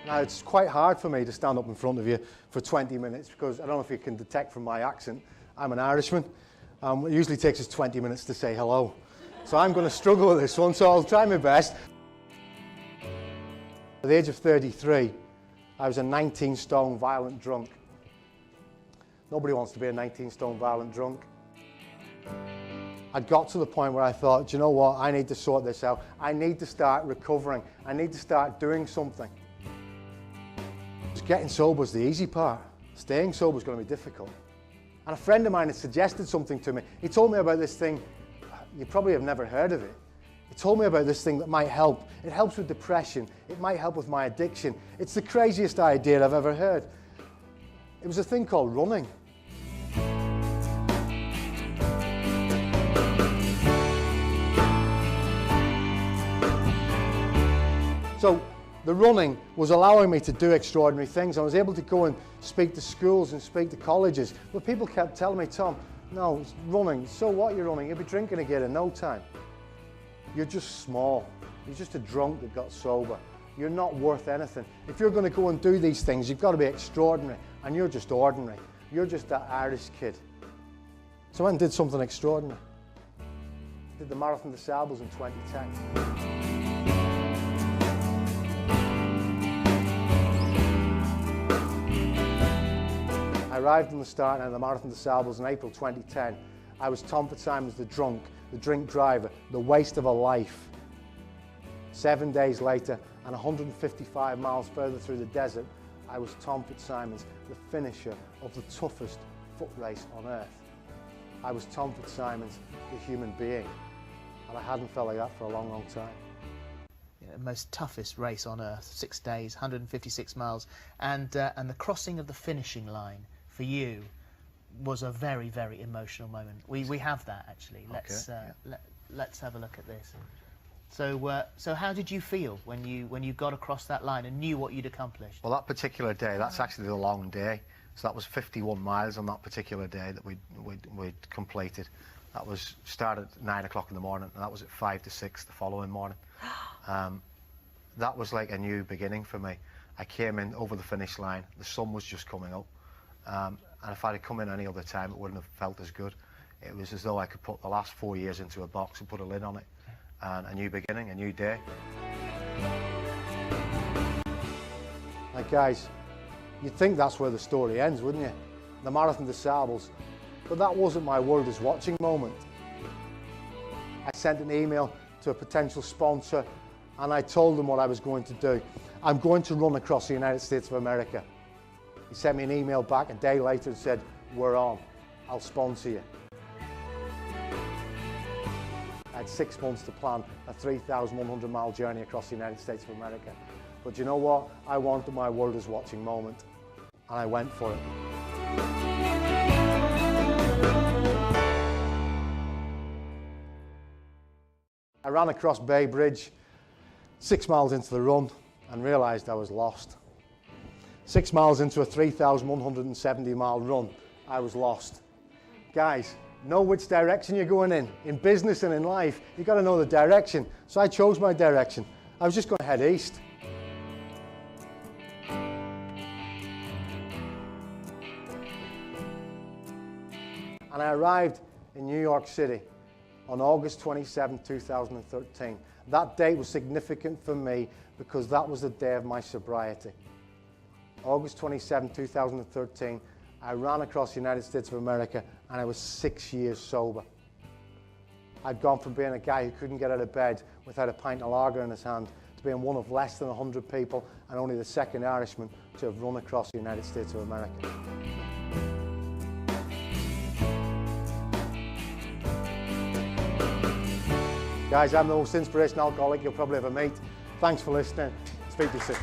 Now, it's quite hard for me to stand up in front of you for 20 minutes because I don't know if you can detect from my accent, I'm an Irishman. It usually takes us 20 minutes to say hello. So I'm going to struggle with this one, so I'll try my best. At the age of 33, I was a 19-stone violent drunk. Nobody wants to be a 19-stone violent drunk. I got to the point where I thought, do you know what, I need to sort this out. I need to start recovering. I need to start doing something. Just getting sober was the easy part. Staying sober was going to be difficult. And a friend of mine had suggested something to me. He told me about this thing, you probably have never heard of it. He told me about this thing that might help. It helps with depression. It might help with my addiction. It's the craziest idea I've ever heard. It was a thing called running. So the running was allowing me to do extraordinary things. I was able to go and speak to schools and speak to colleges, but people kept telling me, Tom, no, it's running. So what, you're running? You'll be drinking again in no time. You're just small. You're just a drunk that got sober. You're not worth anything. If you're going to go and do these things, you've got to be extraordinary, and you're just ordinary. You're just that Irish kid. So I went and did something extraordinary. I did the Marathon des Sables in 2010. I arrived on the start line of the Marathon des Sables in April 2010. I was Tom Fitzsimons, the drunk, the drink driver, the waste of a life. 7 days later, and 155 miles further through the desert, I was Tom Fitzsimons, the finisher of the toughest foot race on earth. I was Tom Fitzsimons, the human being, and I hadn't felt like that for a long, long time. Yeah, most toughest race on earth, 6 days, 156 miles, and the crossing of the finishing line for you was a very, very emotional moment. We have that actually. Let's have a look at this. So how did you feel when you got across that line and knew what you'd accomplished? Well, that particular day, that's actually the long day. So that was 51 miles on that particular day that we'd completed. That was started at 9 o'clock in the morning, and that was at 5 to 6 the following morning. That was like a new beginning for me. I came in over the finish line, the sun was just coming up, and if I'd have come in any other time, it wouldn't have felt as good. It was as though I could put the last 4 years into a box and put a lid on it, and a new beginning, a new day. Like, guys, you'd think that's where the story ends, wouldn't you? The Marathon des Sables. But that wasn't my world is watching moment. I sent an email to a potential sponsor, and I told them what I was going to do. I'm going to run across the United States of America. He sent me an email back a day later and said, we're on, I'll sponsor you. I had 6 months to plan a 3,100 mile journey across the United States of America. But you know what? I wanted my world is watching moment, and I went for it. I ran across Bay Bridge 6 miles into the run and realised I was lost. 6 miles into a 3,170 mile run, I was lost. Guys, know which direction you're going in. In business and in life, you've got to know the direction. So I chose my direction. I was just going to head east. And I arrived in New York City on August 27, 2013. That date was significant for me because that was the day of my sobriety. August 27, 2013, I ran across the United States of America and I was 6 years sober. I'd gone from being a guy who couldn't get out of bed without a pint of lager in his hand to being one of less than 100 people and only the second Irishman to have run across the United States of America. Guys, I'm the most inspirational alcoholic you'll probably ever meet. Thanks for listening. Speak to you soon.